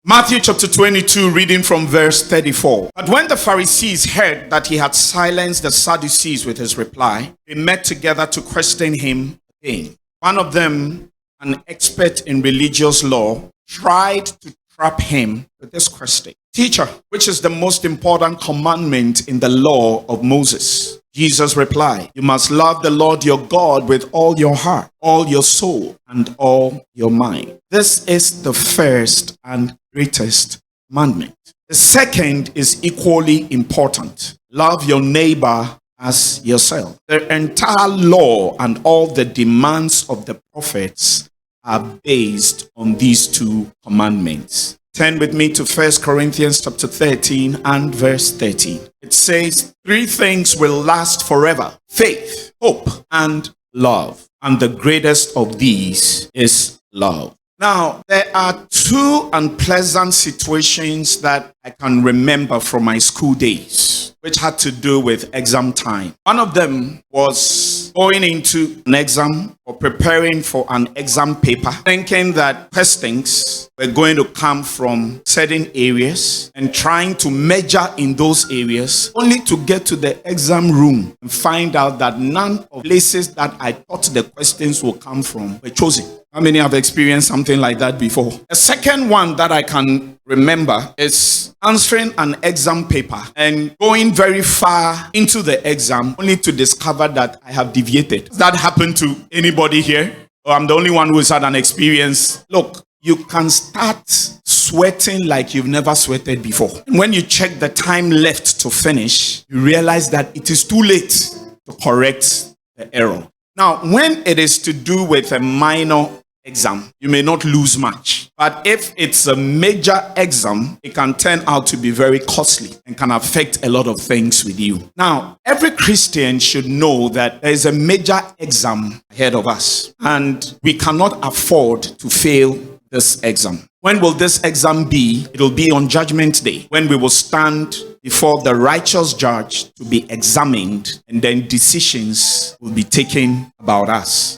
Matthew chapter 22, reading from verse 34. But when the Pharisees heard that he had silenced the Sadducees with his reply, they met together to question him again. One of them, an expert in religious law, tried to trap him with this question. Teacher, which is the most important commandment in the law of Moses? Jesus replied, you must love the Lord your God with all your heart, all your soul, and all your mind. This is the first and greatest commandment. The second is equally important. Love your neighbor as yourself. The entire law and all the demands of the prophets are based on these two commandments. Turn with me to 1 Corinthians chapter 13 and verse 13. It says, three things will last forever: faith, hope, and love. And the greatest of these is love. Now, there are two unpleasant situations that I can remember from my school days, which had to do with exam time. One of them was going into an exam or preparing for an exam paper, thinking that questions were going to come from certain areas and trying to measure in those areas, only to get to the exam room and find out that none of the places that I thought the questions would come from were chosen. How many have experienced something like that before? The second one that I can remember is answering an exam paper and going very far into the exam only to discover that I have deviated. Does that happen to anybody here? Or I'm the only one who's had an experience? Look, you can start sweating like you've never sweated before. And when you check the time left to finish, you realize that it is too late to correct the error. Now, when it is to do with a minor exam, you may not lose much. But if it's a major exam, it can turn out to be very costly and can affect a lot of things with you. Now, every Christian should know that there is a major exam ahead of us, and we cannot afford to fail this exam. When will this exam be? It will be on Judgment Day, when we will stand before the righteous judge to be examined, and then decisions will be taken about us.